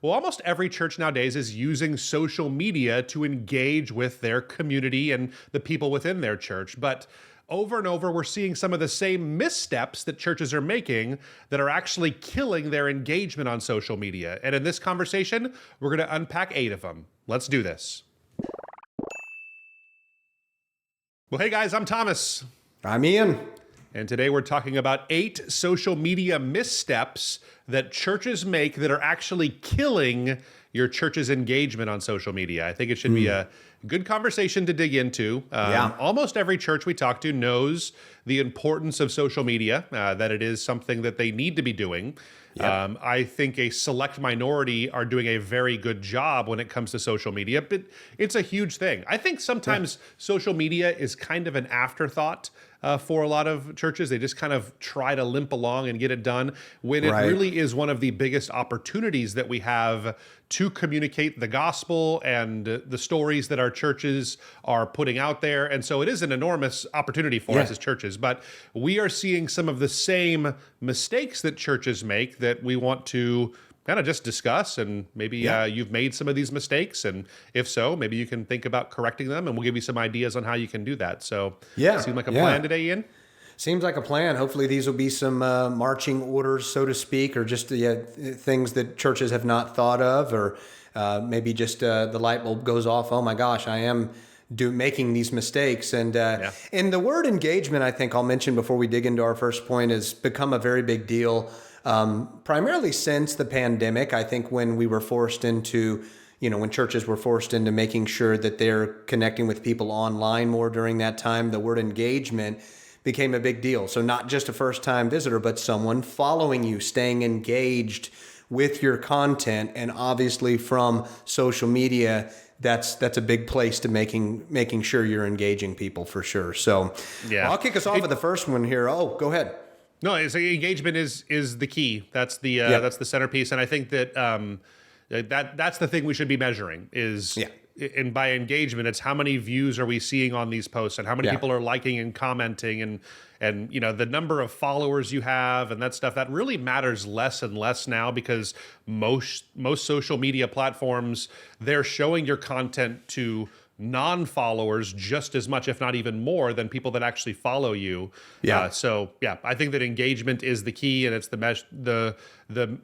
Well, almost every church nowadays is using social media to engage with their community and the people within their church. But over and over, we're seeing some of the same missteps that churches are making that are actually killing their engagement on social media. And in this conversation, we're going to unpack 8 of them. Let's do this. Well, hey guys, I'm Thomas. I'm Ian. And today we're talking about 8 social media missteps that churches make that are actually killing your church's engagement on social media. I think it should be a good conversation to dig into. Almost every church we talk to knows the importance of social media, that it is something that they need to be doing. Yep. I think a select minority are doing a very good job when it comes to social media, but it's a huge thing. I think sometimes social media is kind of an afterthought for a lot of churches. They just kind of try to limp along and get it done when it really is one of the biggest opportunities that we have to communicate the gospel and the stories that our churches are putting out there. And so it is an enormous opportunity for us as churches, but we are seeing some of the same mistakes that churches make that we want to kind of just discuss, and maybe you've made some of these mistakes, and if so, maybe you can think about correcting them, and we'll give you some ideas on how you can do that. So seem like a plan today, Ian? Seems like a plan. Hopefully these will be some marching orders, so to speak, or just things that churches have not thought of, or maybe just the light bulb goes off, oh my gosh, I am making these mistakes. And the word engagement, I think I'll mention before we dig into our first point, has become a very big deal. Primarily since the pandemic. I think when we were forced into, when churches were forced into making sure that they're connecting with people online more during that time, the word engagement became a big deal. So not just a first-time visitor, but someone following you, staying engaged with your content, and obviously from social media, that's a big place to making sure you're engaging people for sure. So I'll kick us off with the first one here. Oh, go ahead. No, it's engagement is the key. That's the centerpiece, and I think that that's the thing we should be measuring is. And by engagement, it's how many views are we seeing on these posts, and how many people are liking and commenting, and the number of followers you have, and that stuff. That really matters less and less now, because most social media platforms, they're showing your content to non-followers just as much, if not even more, than people that actually follow you. I think that engagement is the key, and it's the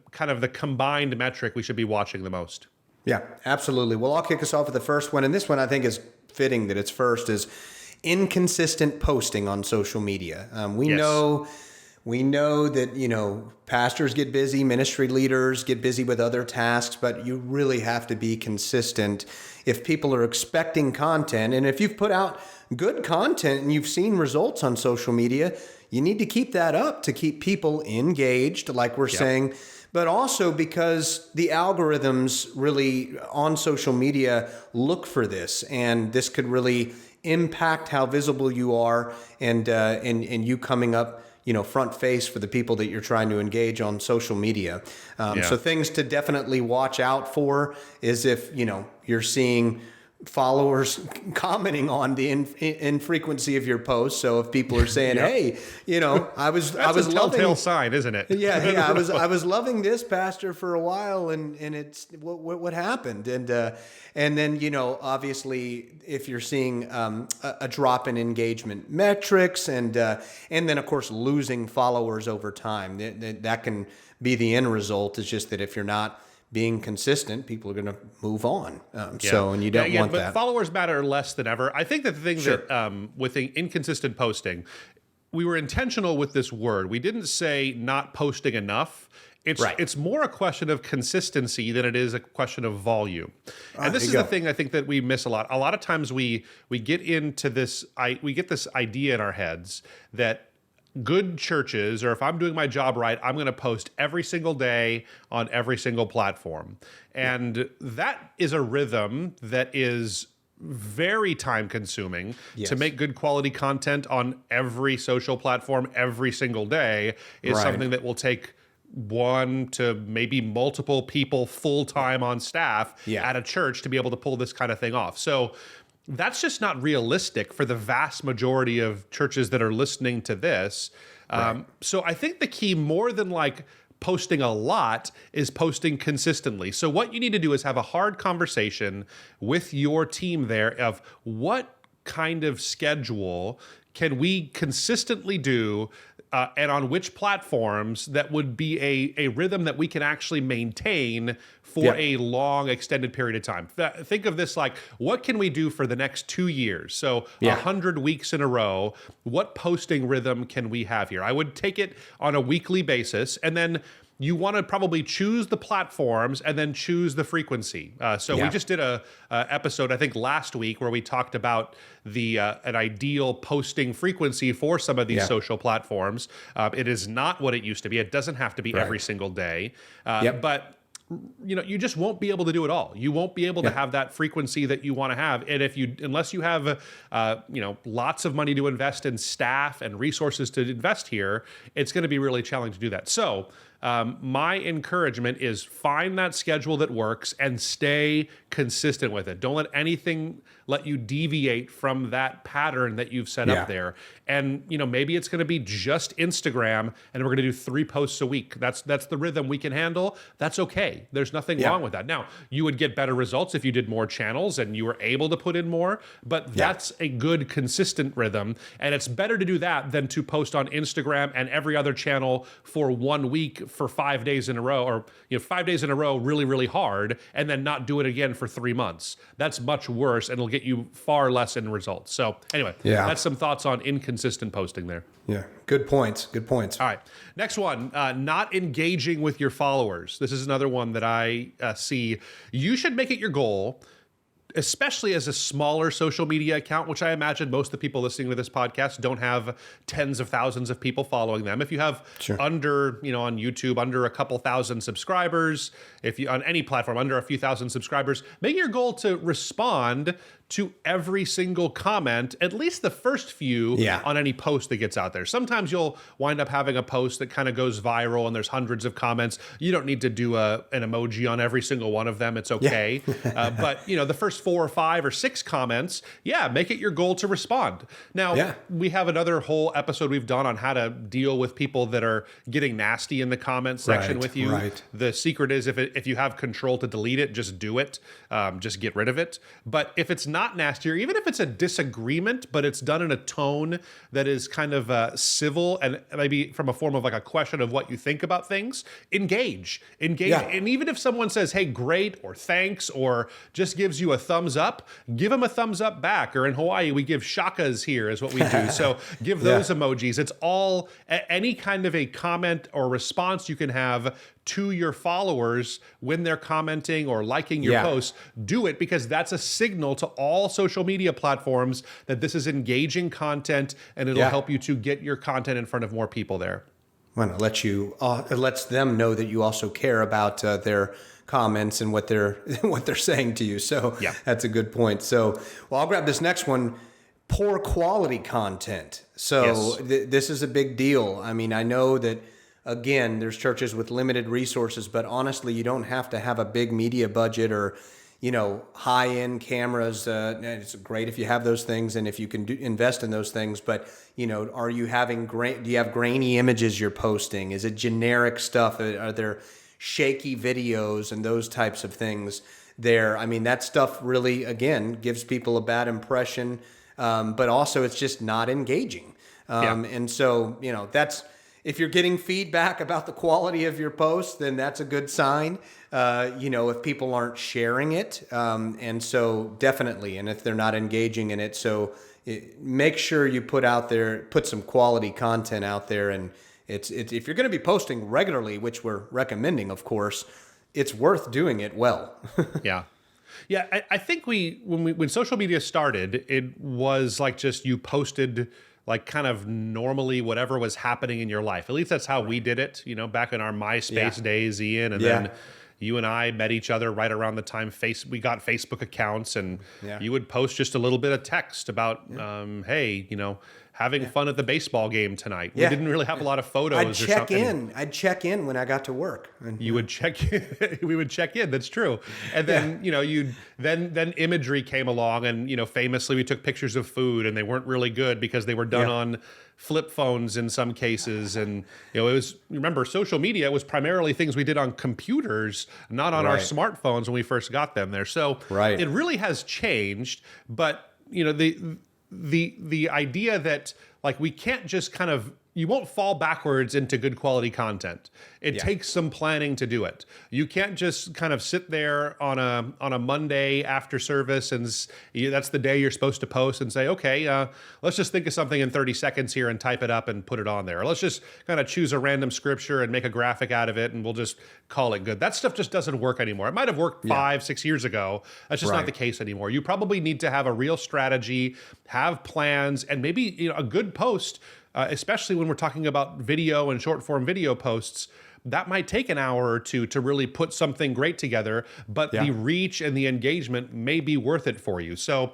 kind of the combined metric we should be watching the most. Yeah, absolutely. Well, I'll kick us off with the first one, and this one I think is fitting that it's first, is inconsistent posting on social media. We know that, pastors get busy, ministry leaders get busy with other tasks, but you really have to be consistent if people are expecting content. And if you've put out good content and you've seen results on social media, you need to keep that up to keep people engaged, like we're saying, but also because the algorithms really on social media look for this, and this could really impact how visible you are and you coming up front face for the people that you're trying to engage on social media. So things to definitely watch out for is if, you're seeing followers commenting on the infrequency of your posts. So if people are saying, "Hey, I was a telltale sign, isn't it?" I was loving this pastor for a while, and it's what happened, and then obviously if you're seeing a drop in engagement metrics, and then of course losing followers over time, that can be the end result. It's just that if you're not being consistent, people are going to move on. And you don't want that. But followers matter less than ever. I think that the thing that with inconsistent posting, we were intentional with this word. We didn't say not posting enough. It's more a question of consistency than it is a question of volume. And this is the thing I think that we miss a lot. A lot of times we get into this, we get this idea in our heads that good churches, or if I'm doing my job right, I'm going to post every single day on every single platform. And that is a rhythm that is very time consuming. To make good quality content on every social platform every single day is something that will take one to maybe multiple people full-time on staff at a church to be able to pull this kind of thing off. So that's just not realistic for the vast majority of churches that are listening to this. So I think the key, more than like posting a lot is posting consistently. So what you need to do is have a hard conversation with your team there of what kind of schedule can we consistently do, and on which platforms that would be a rhythm that we can actually maintain for a long extended period of time. Think of this like, what can we do for the next 2 years? So 100 weeks in a row, what posting rhythm can we have here? I would take it on a weekly basis, and then you want to probably choose the platforms and then choose the frequency. We just did a episode, I think last week, where we talked about an ideal posting frequency for some of these social platforms. It is not what it used to be. It doesn't have to be every single day, but you just won't be able to do it all. You won't be able to have that frequency that you want to have. And unless you have, lots of money to invest in staff and resources to invest here, it's going to be really challenging to do that. So my encouragement is find that schedule that works and stay consistent with it. Don't let anything let you deviate from that pattern that you've set up there. And, maybe it's going to be just Instagram and we're going to do 3 posts a week. That's the rhythm we can handle. That's okay. There's nothing wrong with that. Now, you would get better results if you did more channels and you were able to put in more, but that's a good, consistent rhythm. And it's better to do that than to post on Instagram and every other channel for 1 week for 5 days in a row, or 5 days in a row really, really hard, and then not do it again for 3 months. That's much worse, and it'll get you far less in results. So anyway, that's some thoughts on inconsistent posting there. Yeah, good points. Good points. All right, next one, not engaging with your followers. This is another one that I see. You should make it your goal, especially as a smaller social media account, which I imagine most of the people listening to this podcast don't have tens of thousands of people following them. If you have under, on YouTube, under a couple thousand subscribers, if you on any platform under a few thousand subscribers, make your goal to respond to every single comment, at least the first few on any post that gets out there. Sometimes you'll wind up having a post that kind of goes viral and there's hundreds of comments. You don't need to do an emoji on every single one of them. It's okay. But the first 4 or 5 or 6 comments, make it your goal to respond. Now, we have another whole episode we've done on how to deal with people that are getting nasty in the comment section with you. Right. The secret is if you have control to delete it, just do it. Just get rid of it. But if it's not nasty, or even if it's a disagreement, but it's done in a tone that is kind of civil and maybe from a form of like a question of what you think about things, engage. And even if someone says, hey, great, or thanks, or just gives you a thumbs up, give them a thumbs up back. Or in Hawaii, we give shakas here is what we do. So give those emojis. It's all any kind of a comment or response you can have to your followers when they're commenting or liking your posts. Do it, because that's a signal to all social media platforms that this is engaging content, and it'll help you to get your content in front of more people there. Well, it lets them know that you also care about their comments and what they're saying to you. So that's a good point. So, I'll grab this next one. Poor quality content. So this is a big deal. I mean, I know that, again, there's churches with limited resources, but honestly, you don't have to have a big media budget or, high-end cameras. It's great if you have those things and if you can invest in those things. But, do you have grainy images you're posting? Is it generic stuff? Are there shaky videos and those types of things there? I mean, that stuff really, again, gives people a bad impression, but also it's just not engaging. And so, that's... If you're getting feedback about the quality of your post, then that's a good sign. If people aren't sharing it, and so definitely, and if they're not engaging in it, so make sure you put some quality content out there. And it's if you're going to be posting regularly, which we're recommending, of course, it's worth doing it well. I think when social media started, it was like just you posted like kind of normally whatever was happening in your life. At least that's how we did it, back in our MySpace days, Ian. And then you and I met each other right around the time we got Facebook accounts, and you would post just a little bit of text about, hey, having fun at the baseball game tonight. We didn't really have a lot of photos I'd or check something. I'd check in when I got to work. And, You would check in. We would check in. That's true. And then, then imagery came along, and, famously we took pictures of food, and they weren't really good because they were done on flip phones in some cases. And, remember, social media was primarily things we did on computers, not on our smartphones when we first got them there. So it really has changed. But, the idea that we can't just you won't fall backwards into good quality content. It takes some planning to do it. You can't just sit there on a Monday after service and that's the day you're supposed to post and say, okay, let's just think of something in 30 seconds here and type it up and put it on there. Or let's just choose a random scripture and make a graphic out of it and we'll just call it good. That stuff just doesn't work anymore. It might have worked 5-6 years ago. That's just not the case anymore. You probably need to have a real strategy, have plans, and maybe a good post. Especially when we're talking about video and short form video posts, that might take an hour or two to really put something great together, but the reach and the engagement may be worth it for you. So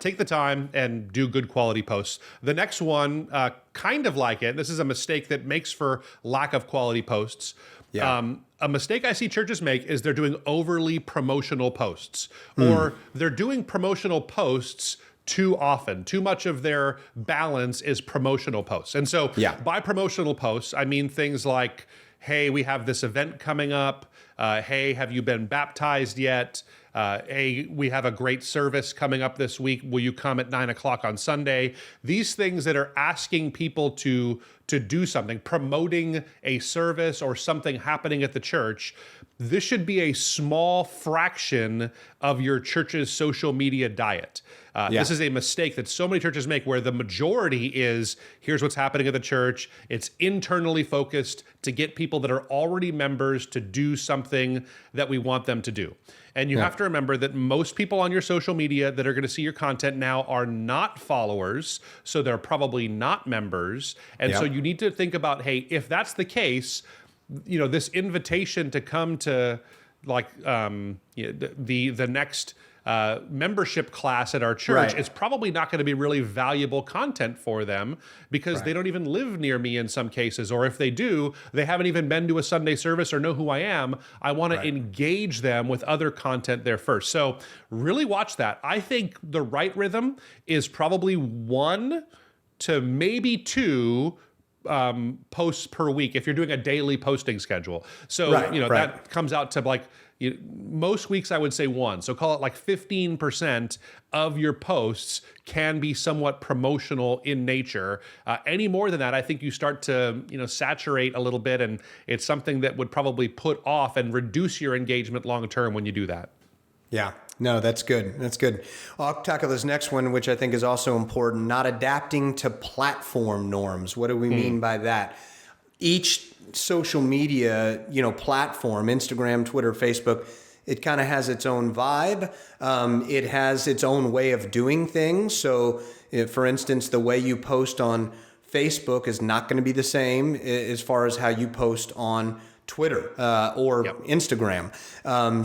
take the time and do good quality posts. The next one, kind of like it, this is a mistake that makes for lack of quality posts. A mistake I see churches make is they're doing overly promotional posts, or they're doing promotional posts too often. Too much of their balance is promotional posts. And so by promotional posts, I mean things like, hey, we have this event coming up. Hey, have you been baptized yet? Hey, we have a great service coming up this week. Will you come at 9:00 on Sunday? These things that are asking people to do something, promoting a service or something happening at the church. This should be a small fraction of your church's social media diet. This is a mistake that so many churches make where the majority is, here's what's happening at the church. It's internally focused to get people that are already members to do something that we want them to do. And you have to remember that most people on your social media that are going to see your content now are not followers, so they're probably not members. And so you need to think about, hey, if that's the case, this invitation to come to the next membership class at our church is probably not going to be really valuable content for them because they don't even live near me in some cases. Or if they do, they haven't even been to a Sunday service or know who I am. I want to engage them with other content there first. So really watch that. I think the right rhythm is probably 1 to maybe 2 posts per week if you're doing a daily posting schedule. So, that comes out to most weeks I would say 1. So call it 15% of your posts can be somewhat promotional in nature. Any more than that, I think you start to, saturate a little bit, and it's something that would probably put off and reduce your engagement long term when you do that. Yeah. No, that's good. That's good. I'll tackle this next one, which I think is also important, not adapting to platform norms. What do we mean by that? Each social media, platform, Instagram, Twitter, Facebook, it kind of has its own vibe. It has its own way of doing things. So, for instance, the way you post on Facebook is not going to be the same as far as how you post on Twitter or Instagram.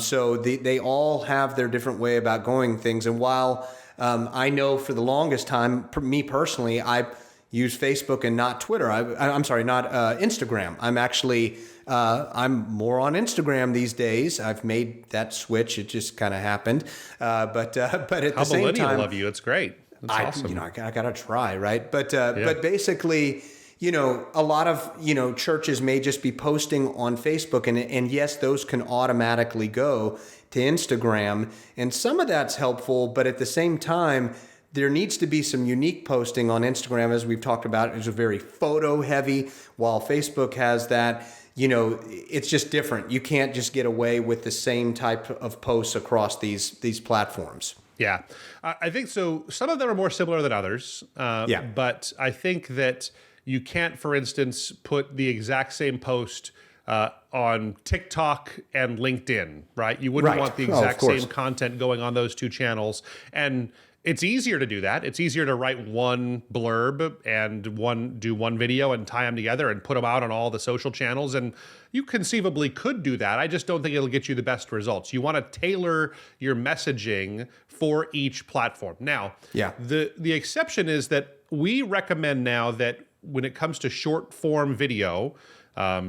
So they all have their different way about going things. And while I know for the longest time, me personally, I use Facebook and not Twitter. I'm sorry, not Instagram. I'm actually, I'm more on Instagram these days. I've made that switch. It just kind of happened. But at the same time, millennial of you. It's great. That's awesome. I gotta try, right? But basically, a lot of, churches may just be posting on Facebook and yes, those can automatically go to Instagram. And some of that's helpful, but at the same time, there needs to be some unique posting on Instagram, as we've talked about. It's very photo heavy, while Facebook has that, it's just different. You can't just get away with the same type of posts across these platforms. Yeah, I think so. Some of them are more similar than others. But I think that you can't, for instance, put the exact same post on TikTok and LinkedIn, right? You wouldn't want the exact same content going on those two channels. And it's easier to do that. It's easier to write one blurb and do one video and tie them together and put them out on all the social channels. And you conceivably could do that. I just don't think it'll get you the best results. You want to tailor your messaging for each platform. Now, the exception is that we recommend now that when it comes to short form video,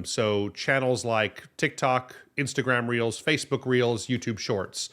so channels like TikTok, Instagram Reels, Facebook Reels, YouTube Shorts,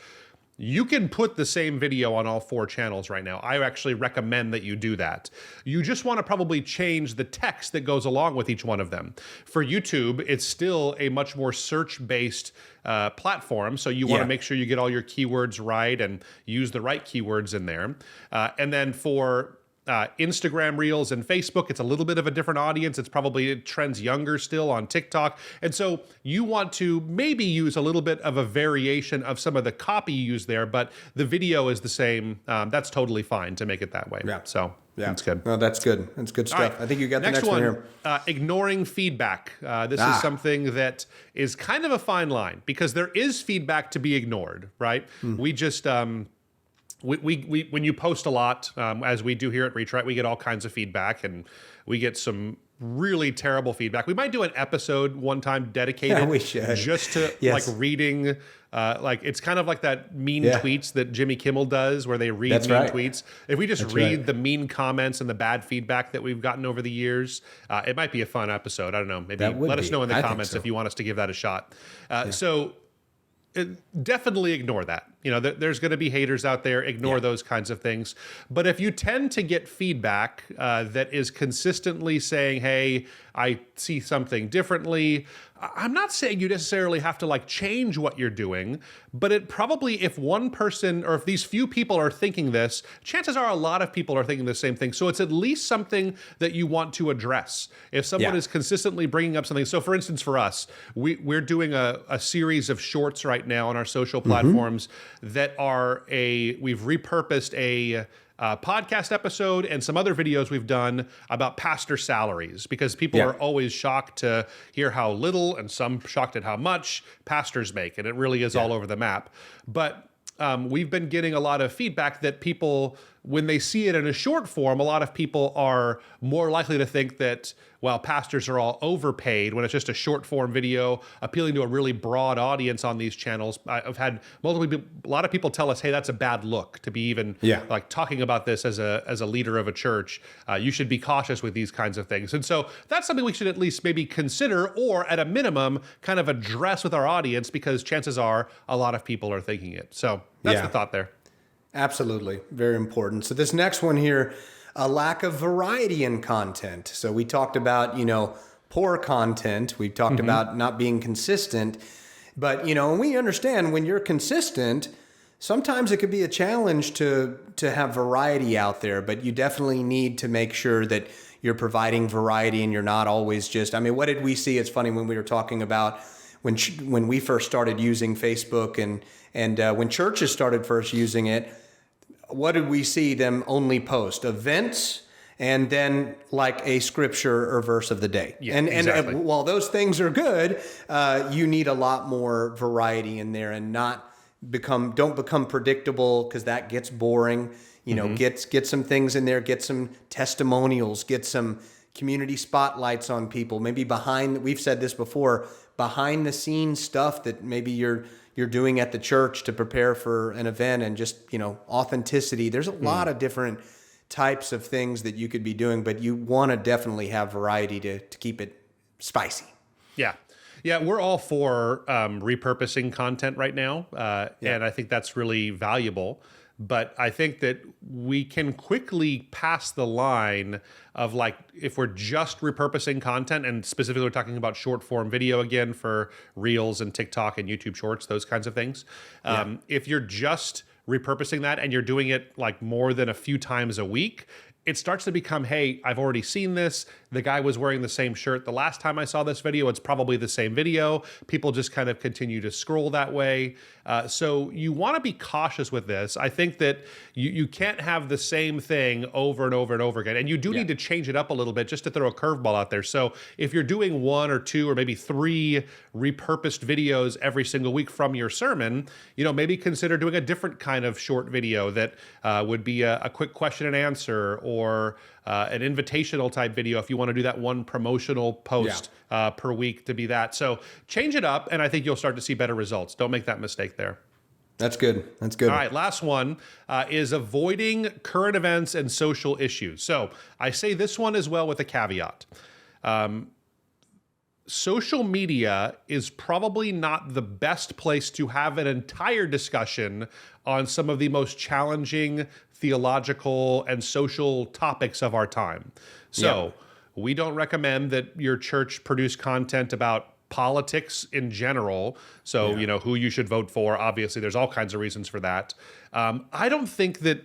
you can put the same video on all 4 channels right now. I actually recommend that you do that. You just want to probably change the text that goes along with each one of them. For YouTube, it's still a much more search-based platform, so you want to make sure you get all your keywords right and use the right keywords in there. And then for Instagram Reels and Facebook, it's a little bit of a different audience. It trends younger still on TikTok. And so you want to maybe use a little bit of a variation of some of the copy you use there, but the video is the same. That's totally fine to make it that way. Yeah. So that's good. No, that's good. That's good stuff. Right. I think you got the next one here. Ignoring feedback. This is something that is kind of a fine line because there is feedback to be ignored, right? We just... We when you post a lot, as we do here at REACHRIGHT, we get all kinds of feedback, and we get some really terrible feedback. We might do an episode one time dedicated we should. just to like reading, like it's kind of like that mean tweets that Jimmy Kimmel does where they read tweets. If we just read the mean comments and the bad feedback that we've gotten over the years, it might be a fun episode. I don't know. Maybe let us know in the comments if you want us to give that a shot. Definitely ignore that. You know, there's going to be haters out there. Ignore those kinds of things. But if you tend to get feedback that is consistently saying, hey, I see something differently, I'm not saying you necessarily have to like change what you're doing, but it probably, if one person or if these few people are thinking this, chances are a lot of people are thinking the same thing. So it's at least something that you want to address. If someone is consistently bringing up something, so for instance, for us, we're doing a series of shorts right now on our social platforms that are we've repurposed a podcast episode and some other videos we've done about pastor salaries because people are always shocked to hear how little and some shocked at how much pastors make. And it really is all over the map. But we've been getting a lot of feedback that people, when they see it in a short form, a lot of people are more likely to think that, well, pastors are all overpaid when it's just a short form video appealing to a really broad audience on these channels. I've had a lot of people tell us, hey, that's a bad look to be even like talking about this as a leader of a church. You should be cautious with these kinds of things. And so that's something we should at least maybe consider, or at a minimum kind of address with our audience, because chances are a lot of people are thinking it. So that's the thought there. Absolutely. Very important. So this next one here, a lack of variety in content. So we talked about, poor content. We talked about not being consistent. But, and we understand when you're consistent, sometimes it could be a challenge to have variety out there. But you definitely need to make sure that you're providing variety and you're not always just, what did we see? It's funny when we were talking about when we first started using Facebook and when churches started first using it, what did we see them only post? Events and then like a scripture or verse of the day. Yeah, and while those things are good, you need a lot more variety in there and don't become predictable, because that gets boring. Get some things in there, get some testimonials, get some community spotlights on people, maybe we've said this before, behind the scenes stuff that maybe you're doing at the church to prepare for an event, and just, authenticity. There's a lot of different types of things that you could be doing, but you want to definitely have variety to keep it spicy. Yeah. Yeah, we're all for repurposing content right now, and I think that's really valuable. But I think that we can quickly pass the line of, like, if we're just repurposing content, and specifically we're talking about short form video again for Reels and TikTok and YouTube Shorts, those kinds of things. If you're just repurposing that and you're doing it like more than a few times a week, it starts to become, hey, I've already seen this. The guy was wearing the same shirt the last time I saw this video. It's probably the same video. People just kind of continue to scroll that way. So you want to be cautious with this. I think that you can't have the same thing over and over and over again. And you do need to change it up a little bit just to throw a curveball out there. So if you're doing 1 or 2 or maybe 3 repurposed videos every single week from your sermon, maybe consider doing a different kind of short video that would be a quick question and answer, or an invitational type video if you want to do that one promotional post per week to be that. So change it up, and I think you'll start to see better results. Don't make that mistake there. That's good. That's good. All right, last one is avoiding current events and social issues. So I say this one as well with a caveat. Social media is probably not the best place to have an entire discussion on some of the most challenging theological and social topics of our time. So we don't recommend that your church produce content about politics in general. So, you know, who you should vote for. Obviously, there's all kinds of reasons for that. I don't think that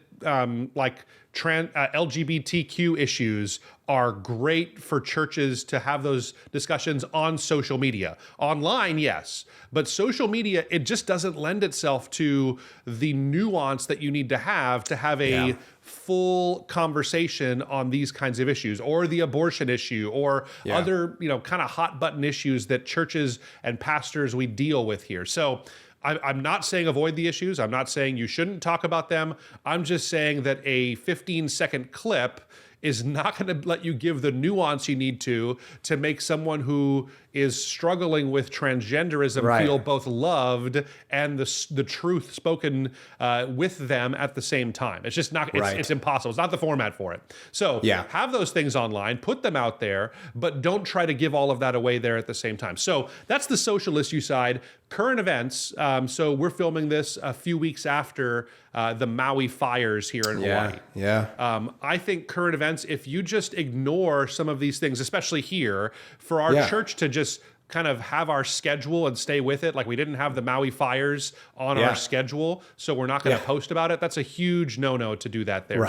LGBTQ issues are great for churches to have those discussions on social media. Online, yes, but social media, it just doesn't lend itself to the nuance that you need to have a full conversation on these kinds of issues, or the abortion issue, or other, you know, kind of hot button issues that churches and pastors we deal with here. So I'm not saying avoid the issues. I'm not saying you shouldn't talk about them. I'm just saying that a 15-second clip is not going to let you give the nuance you need to make someone who is struggling with transgenderism feel both loved and the truth spoken with them at the same time. It's just not, it's impossible. It's not the format for it. So have those things online, put them out there, but don't try to give all of that away there at the same time. So that's the social issue side. Current events. So we're filming this a few weeks after the Maui fires here in Hawaii. I think current events, if you just ignore some of these things, especially here, for our church to just kind of have our schedule and stay with it. Like, we didn't have the Maui fires on our schedule, so we're not going to post about it. That's a huge no-no to do that there.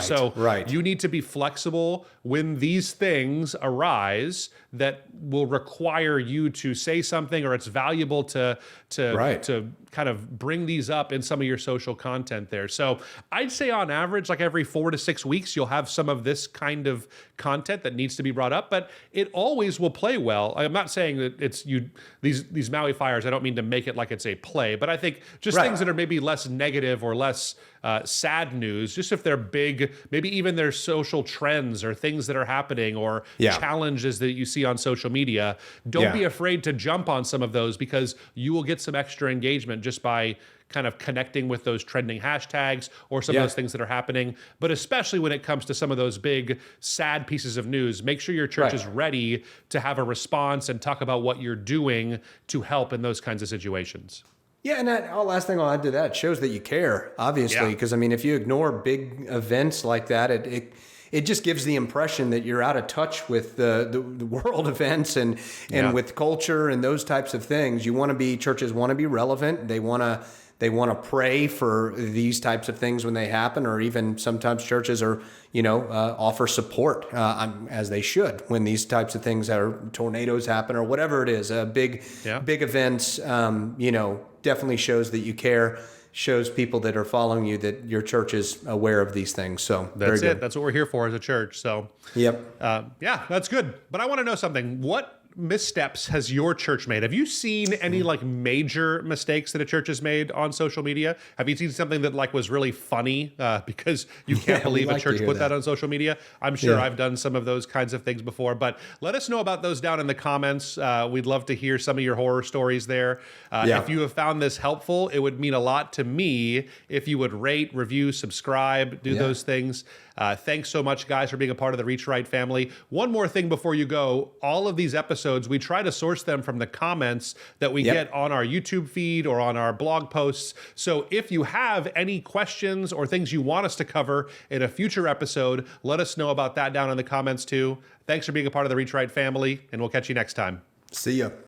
You need to be flexible when these things arise that will require you to say something, or it's valuable to kind of bring these up in some of your social content there. So I'd say on average, like every 4 to 6 weeks, you'll have some of this kind of content that needs to be brought up, but it always will play well. I'm not saying that it's these Maui fires, I don't mean to make it like it's a play, but I think just things that are maybe less negative or less sad news, just if they're big, maybe even their social trends or things that are happening or challenges that you see on social media, don't be afraid to jump on some of those, because you will get some extra engagement just by kind of connecting with those trending hashtags or some of those things that are happening. But especially when it comes to some of those big, sad pieces of news, make sure your church is ready to have a response and talk about what you're doing to help in those kinds of situations. Yeah, and last thing I'll add to that, shows that you care, obviously, because I mean, if you ignore big events like that, it just gives the impression that you're out of touch with the world events and with culture and those types of things. Churches want to be relevant. They want to pray for these types of things when they happen, or even sometimes churches are, offer support as they should when these types of things tornadoes happen or whatever it is. Big events, definitely shows that you care. Shows people that are following you that your church is aware of these things. So that's it. That's what we're here for as a church. So that's good. But I want to know something. What missteps has your church made? Have you seen any like major mistakes that a church has made on social media? Have you seen something that like was really funny because you can't believe a church put that on social media? I'm sure I've done some of those kinds of things before, but let us know about those down in the comments. We'd love to hear some of your horror stories there. If you have found this helpful, it would mean a lot to me if you would rate, review, subscribe, do those things. Thanks so much, guys, for being a part of the Reach Right family. One more thing before you go. All of these episodes, we try to source them from the comments that we get on our YouTube feed or on our blog posts. So if you have any questions or things you want us to cover in a future episode, let us know about that down in the comments too. Thanks for being a part of the Reach Right family, and we'll catch you next time. See ya.